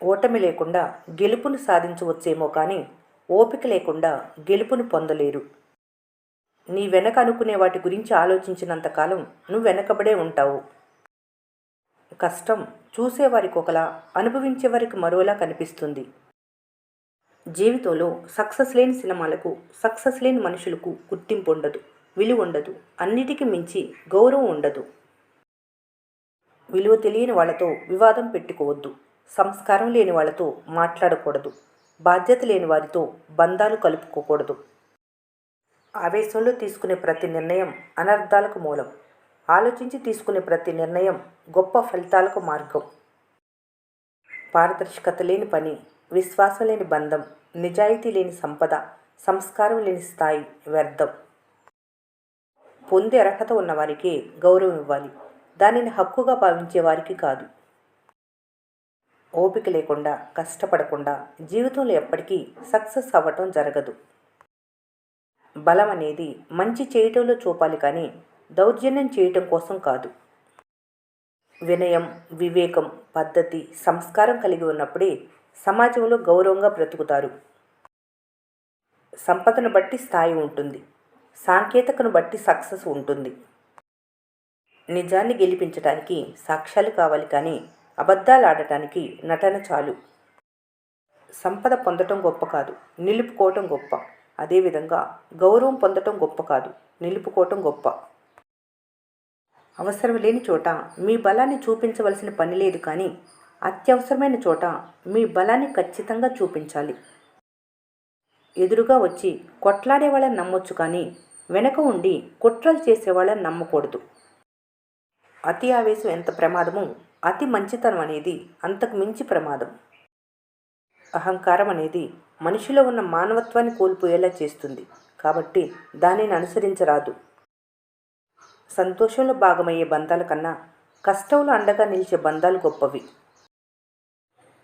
ఓటమి లేకుండా గెలుపును సాధించవచ్చేమో కానీ ఓపిక లేకుండా గెలుపును పొందలేరు. నీ వెనక అనుకునే వాటి గురించి ఆలోచించినంతకాలం నువ్వు వెనకబడే ఉంటావు. కష్టం చూసేవారికి ఒకలా, అనుభవించేవారికి మరోలా కనిపిస్తుంది. జీవితంలో సక్సెస్ లేని సినిమాలకు, సక్సెస్ లేని మనుషులకు గుర్తింపు ఉండదు, విలువ ఉండదు, అన్నిటికీ మించి గౌరవం ఉండదు. విలువ తెలియని వాళ్ళతో వివాదం పెట్టుకోవద్దు, సంస్కారం లేని వాళ్ళతో మాట్లాడకూడదు, బాధ్యత లేని వారితో బంధాలు కలుపుకోకూడదు. ఆవేశంలో తీసుకునే ప్రతి నిర్ణయం అనర్థాలకు మూలం. ఆలోచించి తీసుకునే ప్రతి నిర్ణయం గొప్ప ఫలితాలకు మార్గం. పారదర్శకత లేని పని, విశ్వాసం లేని బంధం, నిజాయితీ లేని సంపద, సంస్కారం లేని స్థాయి వ్యర్థం. పొందే అర్హత ఉన్నవారికే గౌరవం ఇవ్వాలి, దానిని హక్కుగా భావించే వారికి కాదు. ఓపిక లేకుండా, కష్టపడకుండా జీవితంలో ఎప్పటికీ సక్సెస్ అవ్వటం జరగదు. బలం అనేది మంచి చేయటంలో చూపాలి కానీ దౌర్జన్యం చేయటం కోసం కాదు. వినయం, వివేకం, పద్ధతి, సంస్కారం కలిగి ఉన్నప్పుడే సమాజంలో గౌరవంగా బ్రతుకుతారు. సంపదను బట్టి స్థాయి ఉంటుంది, సాంకేతికను బట్టి సక్సెస్ ఉంటుంది. నిజాన్ని గెలిపించడానికి సాక్ష్యాలు కావాలి కానీ అబద్ధాలు ఆడటానికి నటన చాలు. సంపద పొందటం గొప్ప కాదు, నిలుపుకోవటం గొప్ప. అదేవిధంగా గౌరవం పొందటం గొప్ప కాదు, నిలుపుకోవటం గొప్ప. అవసరం లేని చోట మీ బలాన్ని చూపించవలసిన పని లేదు కానీ అత్యవసరమైన చోట మీ బలాన్ని ఖచ్చితంగా చూపించాలి. ఎదురుగా వచ్చి కొట్లాడే వాళ్ళని నమ్మొచ్చు కానీ వెనక ఉండి కుట్రలు చేసేవాళ్ళని నమ్మకూడదు. అతి ఆవేశం ఎంత ప్రమాదమో అతి మంచితనం అనేది అంతకు మించి ప్రమాదం. అహంకారం అనేది మనిషిలో ఉన్న మానవత్వాన్ని కోల్పోయేలా చేస్తుంది, కాబట్టి దానిని అనుసరించరాదు. సంతోషంలో భాగమయ్యే బంధాల కన్నా కష్టంలో అండగా నిలిచే బంధాలు గొప్పవి.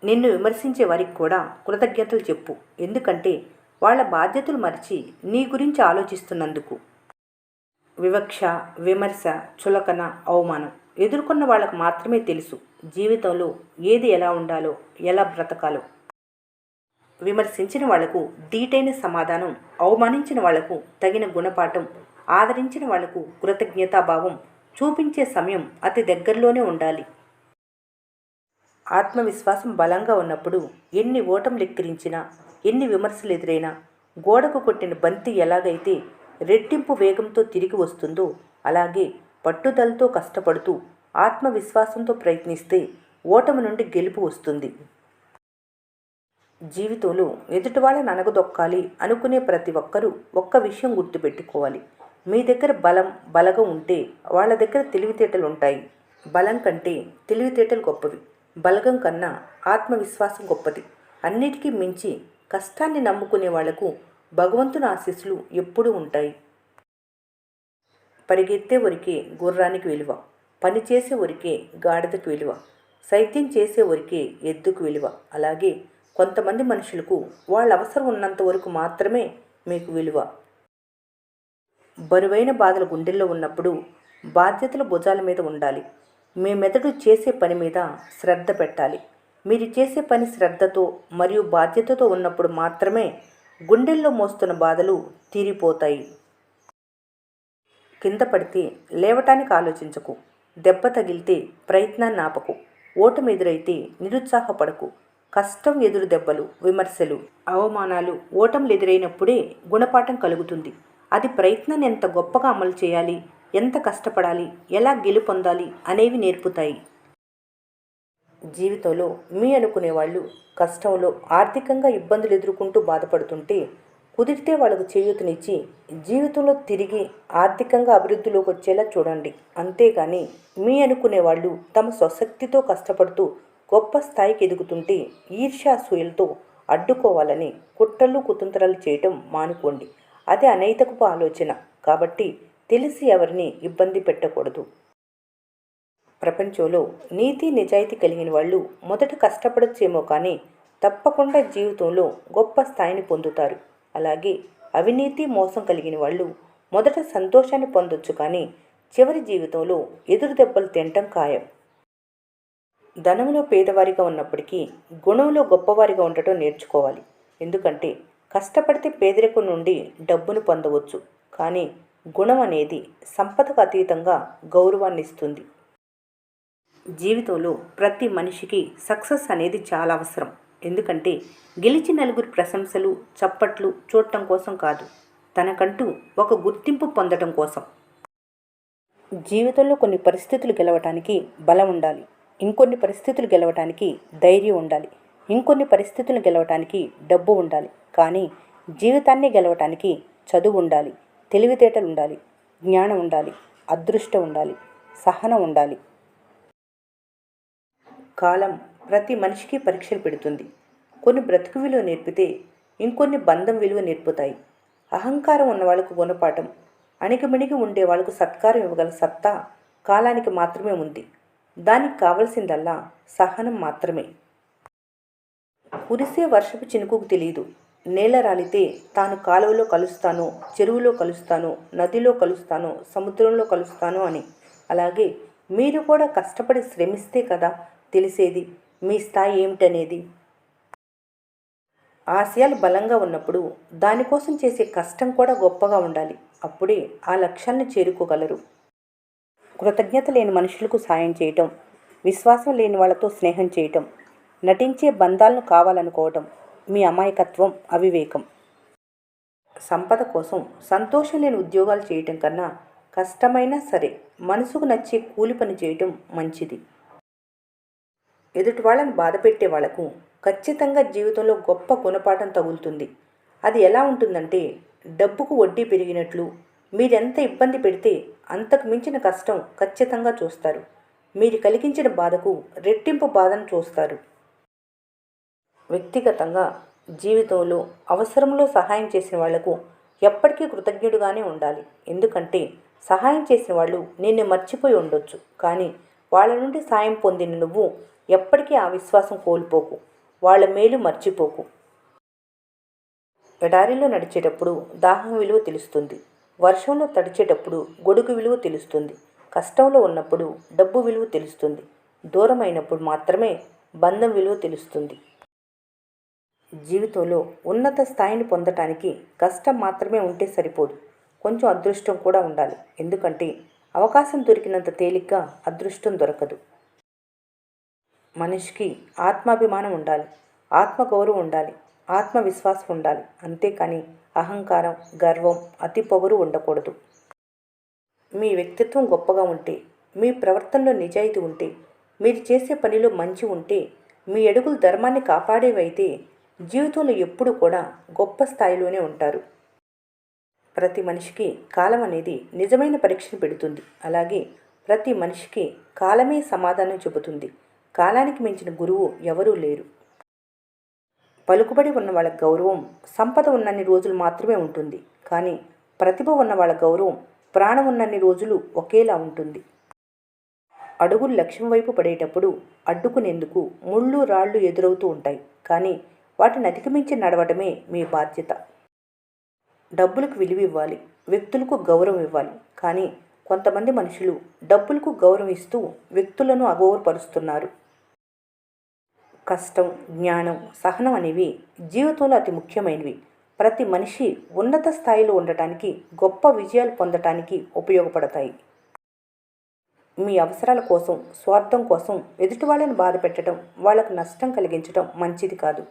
నిన్ను విమర్శించే వారికి కూడా కృతజ్ఞతలు చెప్పు, ఎందుకంటే వాళ్ళ బాధ్యతలు మరిచి నీ గురించి ఆలోచిస్తున్నందుకు. వివక్ష, విమర్శ, చులకన, అవమానం ఎదుర్కొన్న వాళ్ళకు మాత్రమే తెలుసు జీవితంలో ఏది ఎలా ఉండాలో, ఎలా బ్రతకాలో. విమర్శించిన వాళ్లకు ధీటైన సమాధానం, అవమానించిన వాళ్లకు తగిన గుణపాఠం, ఆదరించిన వాళ్లకు కృతజ్ఞతాభావం చూపించే సమయం అతి దగ్గరలోనే ఉండాలి. ఆత్మవిశ్వాసం బలంగా ఉన్నప్పుడు ఎన్ని ఓటములు ఎక్కిరించినా, ఎన్ని విమర్శలు ఎదురైనా గోడకు కొట్టిన బంతి ఎలాగైతే రెట్టింపు వేగంతో తిరిగి వస్తుందో అలాగే పట్టుదలతో కష్టపడుతూ ఆత్మవిశ్వాసంతో ప్రయత్నిస్తే ఓటమి నుండి గెలుపు వస్తుంది. జీవితంలో ఎదుటి వాళ్ళని అనగదొక్కాలి అనుకునే ప్రతి ఒక్కరూ ఒక్క విషయం గుర్తుపెట్టుకోవాలి. మీ దగ్గర బలగం ఉంటే వాళ్ళ దగ్గర తెలివితేటలు ఉంటాయి. బలం కంటే తెలివితేటలు గొప్పవి, బలగం కన్నా ఆత్మవిశ్వాసం గొప్పది. అన్నిటికీ మించి కష్టాన్ని నమ్ముకునే వాళ్లకు భగవంతుని ఆశీస్సులు ఎప్పుడూ ఉంటాయి. పరిగెత్తే వరకే గుర్రానికి విలువ, పనిచేసే వరకే గాడిదకు విలువ, సైత్యం చేసే వరకే ఎద్దుకు విలువ. అలాగే కొంతమంది మనుషులకు వాళ్ళ అవసరం ఉన్నంత వరకు మాత్రమే మీకు విలువ. బరువైన బాధలు గుండెల్లో ఉన్నప్పుడు బాధ్యతలు భుజాల మీద ఉండాలి. మీ మెదడు చేసే పని మీద శ్రద్ధ పెట్టాలి. మీరు చేసే పని శ్రద్ధతో మరియు బాధ్యతతో ఉన్నప్పుడు మాత్రమే గుండెల్లో మోస్తున్న బాధలు తీరిపోతాయి. కింద పడితే లేవటానికి ఆలోచించకు, దెబ్బ తగిలితే ప్రయత్నాన్ని ఆపకు, ఓటమి ఎదురైతే నిరుత్సాహపడకు. కష్టం, ఎదురు దెబ్బలు, విమర్శలు, అవమానాలు, ఓటములు ఎదురైనప్పుడే గుణపాఠం కలుగుతుంది. అది ప్రయత్నాన్ని ఎంత గొప్పగా అమలు చేయాలి, ఎంత కష్టపడాలి, ఎలా గెలుపొందాలి అనేవి నేర్పుతాయి. జీవితంలో మీ అనుకునే వాళ్ళు కష్టంలో ఆర్థికంగా ఇబ్బందులు ఎదుర్కొంటూ బాధపడుతుంటే కుదిరితే వాళ్ళకు చేయూతనిచ్చి జీవితంలో తిరిగి ఆర్థికంగా అభివృద్ధిలోకి వచ్చేలా చూడండి. అంతేగాని మీ అనుకునే వాళ్ళు తమ స్వశక్తితో కష్టపడుతూ గొప్ప స్థాయికి ఎదుగుతుంటే ఈర్ష్యాసూయలతో అడ్డుకోవాలని కుట్రలు కుతంత్రాలు చేయటం మానుకోండి. అది అనైతికపు ఆలోచన. కాబట్టి తెలిసి ఎవరిని ఇబ్బంది పెట్టకూడదు. ప్రపంచంలో నీతి నిజాయితీ కలిగిన వాళ్ళు మొదట కష్టపడచ్చేమో కానీ తప్పకుండా జీవితంలో గొప్ప స్థాయిని పొందుతారు. అలాగే అవినీతి, మోసం కలిగిన వాళ్ళు మొదట సంతోషాన్ని పొందొచ్చు కానీ చివరి జీవితంలో ఎదురు దెబ్బలు తినటం ఖాయం. ధనంలో పేదవారిగా ఉన్నప్పటికీ గుణంలో గొప్పవారిగా ఉండటం నేర్చుకోవాలి. ఎందుకంటే కష్టపడితే పేదరికం నుండి డబ్బును పొందవచ్చు, కానీ గుణం అనేది సంపదకు అతీతంగా గౌరవాన్ని ఇస్తుంది. జీవితంలో ప్రతి మనిషికి సక్సెస్ అనేది చాలా అవసరం. ఎందుకంటే గెలిచి నలుగురు ప్రశంసలు చప్పట్లు చూడటం కోసం కాదు, తనకంటూ ఒక గుర్తింపు పొందటం కోసం. జీవితంలో కొన్ని పరిస్థితులు గెలవటానికి బలం ఉండాలి, ఇంకొన్ని పరిస్థితులు గెలవటానికి ధైర్యం ఉండాలి, ఇంకొన్ని పరిస్థితులు గెలవటానికి డబ్బు ఉండాలి. కానీ జీవితాన్ని గెలవటానికి చదువు ఉండాలి, తెలివితేటలు ఉండాలి, జ్ఞానం ఉండాలి, అదృష్టం ఉండాలి, సహనం ఉండాలి. కాలం ప్రతి మనిషికి పరీక్షలు పెడుతుంది. కొన్ని బ్రతుకు విలువ నేర్పితే ఇంకొన్ని బంధం విలువ నేర్పుతాయి. అహంకారం ఉన్న వాళ్ళకు గుణపాఠం, అణిగిమణిగి ఉండే వాళ్ళకు సత్కారం ఇవ్వగల సత్తా కాలానికి మాత్రమే ఉంది. దానికి కావలసిందల్లా సహనం మాత్రమే. కురిసే వర్షపు చినుకుకు తెలియదు నేల రాలితే తాను కాలువలో కలుస్తాను, చెరువులో కలుస్తాను, నదిలో కలుస్తాను, సముద్రంలో కలుస్తాను అని. అలాగే మీరు కూడా కష్టపడి శ్రమిస్తే కదా తెలిసేది మీ స్థాయి ఏమిటనేది. ఆశయాలు బలంగా ఉన్నప్పుడు దానికోసం చేసే కష్టం కూడా గొప్పగా ఉండాలి. అప్పుడే ఆ లక్ష్యాన్ని చేరుకోగలరు. కృతజ్ఞత లేని మనుషులకు సాయం చేయటం, విశ్వాసం లేని వాళ్ళతో స్నేహం చేయటం, నటించే బంధాలను కావాలనుకోవటం మీ అమాయకత్వం, అవివేకం. సంపద కోసం సంతోషం లేని ఉద్యోగాలు చేయటం కన్నా కష్టమైనా సరే మనసుకు నచ్చే కూలి పని చేయటం మంచిది. ఎదుటి వాళ్ళని బాధ పెట్టే వాళ్లకు ఖచ్చితంగా జీవితంలో గొప్ప గుణపాఠం తగులుతుంది. అది ఎలా ఉంటుందంటే డబ్బుకు వడ్డీ పెరిగినట్లు. మీరెంత ఇబ్బంది పెడితే అంతకు మించిన కష్టం ఖచ్చితంగా చూస్తారు. మీరు కలిగించిన బాధకు రెట్టింపు బాధను చూస్తారు. వ్యక్తిగతంగా జీవితంలో అవసరంలో సహాయం చేసిన వాళ్లకు ఎప్పటికీ కృతజ్ఞుడుగానే ఉండాలి. ఎందుకంటే సహాయం చేసిన వాళ్ళు నిన్ను మర్చిపోయి ఉండొచ్చు, కానీ వాళ్ళ నుండి సాయం పొందిన నువ్వు ఎప్పటికీ ఆ విశ్వాసం కోల్పోకు, వాళ్ళ మేలు మర్చిపోకు. ఎడారిలో నడిచేటప్పుడు దాహం విలువ తెలుస్తుంది, వర్షంలో తడిచేటప్పుడు గొడుగు విలువ తెలుస్తుంది, కష్టంలో ఉన్నప్పుడు డబ్బు విలువ తెలుస్తుంది, దూరమైనప్పుడు మాత్రమే బంధం విలువ తెలుస్తుంది. జీవితంలో ఉన్నత స్థాయిని పొందటానికి కష్టం మాత్రమే ఉంటే సరిపోదు, కొంచెం అదృష్టం కూడా ఉండాలి. ఎందుకంటే అవకాశం దొరికినంత తేలిగ్గా అదృష్టం దొరకదు. మనిషికి ఆత్మాభిమానం ఉండాలి, ఆత్మగౌరవం ఉండాలి, ఆత్మవిశ్వాసం ఉండాలి. అంతేకాని అహంకారం, గర్వం, అతి పొగరు ఉండకూడదు. మీ వ్యక్తిత్వం గొప్పగా ఉంటే, మీ ప్రవర్తనలో నిజాయితీ ఉంటే, మీరు చేసే పనిలో మంచి ఉంటే, మీ అడుగులు ధర్మాన్ని కాపాడేవైతే జీవితంలో ఎప్పుడూ కూడా గొప్ప స్థాయిలోనే ఉంటారు. ప్రతి మనిషికి కాలం అనేది నిజమైన పరీక్షను పెడుతుంది. అలాగే ప్రతి మనిషికి కాలమే సమాధానం చెబుతుంది. కాలానికి మించిన గురువు ఎవరూ లేరు. పలుకుబడి ఉన్న వాళ్ళ గౌరవం సంపద ఉన్నన్ని రోజులు మాత్రమే ఉంటుంది, కానీ ప్రతిభ ఉన్న వాళ్ళ గౌరవం ప్రాణం ఉన్నన్ని రోజులు ఒకేలా ఉంటుంది. అడుగులు లక్ష్యం వైపు పడేటప్పుడు అడ్డుకునేందుకు ముళ్ళు రాళ్ళు ఎదురవుతూ ఉంటాయి, కానీ వాటిని అధిగమించి నడవటమే మీ బాధ్యత. డబ్బులకు విలువ ఇవ్వాలి, వ్యక్తులకు గౌరవం ఇవ్వాలి, కానీ కొంతమంది మనుషులు డబ్బులకు గౌరవం ఇస్తూ వ్యక్తులను అగౌరవపరుస్తున్నారు. కష్టం, జ్ఞానం, సహనం అనేవి జీవితంలో అతి ముఖ్యమైనవి. ప్రతి మనిషి ఉన్నత స్థాయిలో ఉండటానికి, గొప్ప విజయాలు పొందటానికి ఉపయోగపడతాయి. మీ అవసరాల కోసం, స్వార్థం కోసం ఎదుటి వాళ్ళని బాధ పెట్టడం, వాళ్లకు నష్టం కలిగించడం మంచిది కాదు.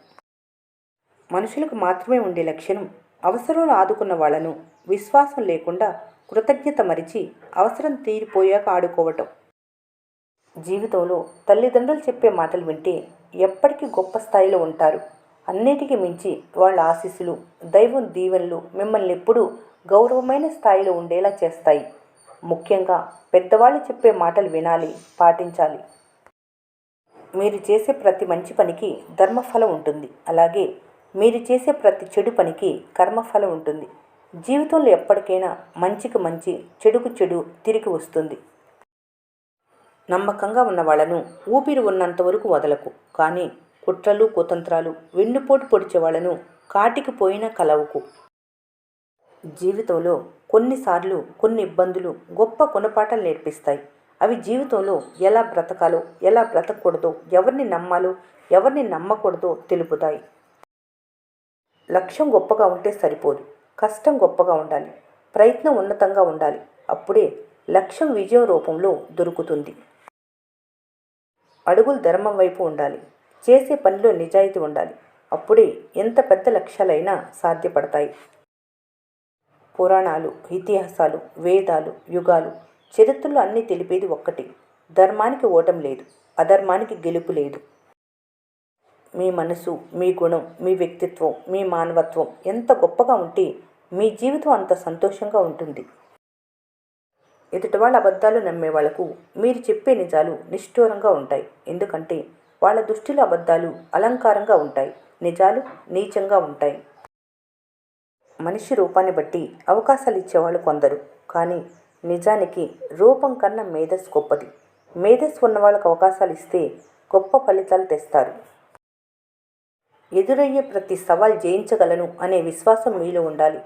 మనుషులకు మాత్రమే ఉండే లక్షణం అవసరంలో ఆదుకున్న వాళ్లను విశ్వాసం లేకుండా కృతజ్ఞత మరిచి అవసరం తీరిపోయాక ఆడుకోవటం. జీవితంలో తల్లిదండ్రులు చెప్పే మాటలు వింటే ఎప్పటికీ గొప్ప స్థాయిలో ఉంటారు. అన్నిటికీ మించి వాళ్ళ ఆశీస్సులు, దైవం దీవెనలు మిమ్మల్ని ఎప్పుడూ గౌరవమైన స్థాయిలో ఉండేలా చేస్తాయి. ముఖ్యంగా పెద్దవాళ్ళు చెప్పే మాటలు వినాలి, పాటించాలి. మీరు చేసే ప్రతి మంచి పనికి ధర్మఫలం ఉంటుంది. అలాగే మీరు చేసే ప్రతి చెడు పనికి కర్మఫలం ఉంటుంది. జీవితంలో ఎప్పటికైనా మంచికి మంచి, చెడుకు చెడు తిరిగి వస్తుంది. నమ్మకంగా ఉన్న వాళ్ళను ఊపిరి ఉన్నంత వరకు వదలకు, కానీ కుట్రలు, కుతంత్రాలు, వెన్నుపోటు పొడిచే వాళ్ళను కాటికి పోయినా కలవకు. జీవితంలో కొన్నిసార్లు కొన్ని ఇబ్బందులు గొప్ప గుణపాఠాలు నేర్పిస్తాయి. అవి జీవితంలో ఎలా బ్రతకాలో, ఎలా బ్రతకూడదో, ఎవరిని నమ్మాలో, ఎవరిని నమ్మకూడదో తెలుపుతాయి. లక్ష్యం గొప్పగా ఉంటే సరిపోదు, కష్టం గొప్పగా ఉండాలి, ప్రయత్నం ఉన్నతంగా ఉండాలి. అప్పుడే లక్ష్యం విజయం రూపంలో దొరుకుతుంది. అడుగులు ధర్మం వైపు ఉండాలి, చేసే పనిలో నిజాయితీ ఉండాలి. అప్పుడే ఎంత పెద్ద లక్ష్యాలైనా సాధ్యపడతాయి. పురాణాలు, ఇతిహాసాలు, వేదాలు, యుగాలు, చరిత్రలు అన్నీ తెలిపేది ఒక్కటి: ధర్మానికి ఓటమి లేదు, అధర్మానికి గెలుపు లేదు. మీ మనసు, మీ గుణం, మీ వ్యక్తిత్వం, మీ మానవత్వం ఎంత గొప్పగా ఉంటే మీ జీవితం అంత సంతోషంగా ఉంటుంది. ఎదుటి వాళ్ళ అబద్ధాలు నమ్మే వాళ్లకు మీరు చెప్పే నిజాలు నిష్ఠూరంగా ఉంటాయి. ఎందుకంటే వాళ్ళ దృష్టిలో అబద్ధాలు అలంకారంగా ఉంటాయి, నిజాలు నీచంగా ఉంటాయి. మనిషి రూపాన్ని బట్టి అవకాశాలు ఇచ్చేవాళ్ళు కొందరు, కానీ నిజానికి రూపం కన్నా మేధస్సు గొప్పది. మేధస్సు ఉన్న వాళ్ళకు అవకాశాలు ఇస్తే గొప్ప ఫలితాలు తెస్తారు. ఎదురయ్యే ప్రతి సవాల్ జయించగలను అనే విశ్వాసం మీలో ఉండాలి.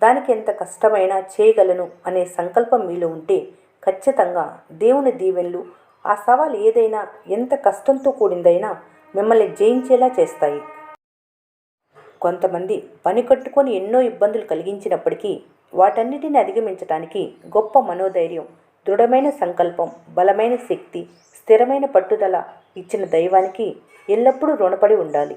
దానికి ఎంత కష్టమైనా చేయగలను అనే సంకల్పం మీలో ఉంటే ఖచ్చితంగా దేవుని దీవెనలు ఆ సవాల్ ఏదైనా, ఎంత కష్టంతో కూడిందైనా మిమ్మల్ని జయించేలా చేస్తాయి. కొంతమంది పని కట్టుకొని ఎన్నో ఇబ్బందులు కలిగించినప్పటికీ వాటన్నిటిని అధిగమించడానికి గొప్ప మనోధైర్యం, దృఢమైన సంకల్పం, బలమైన శక్తి, స్థిరమైన పట్టుదల ఇచ్చిన దైవానికి ఎల్లప్పుడూ రుణపడి ఉండాలి.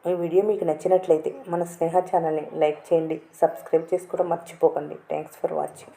ఈ వీడియో మీకు నచ్చినట్లయితే మన స్నేహ ఛానల్ని లైక్ చేయండి, సబ్స్క్రైబ్ చేసుకోవడం మర్చిపోకండి. Thanks for watching.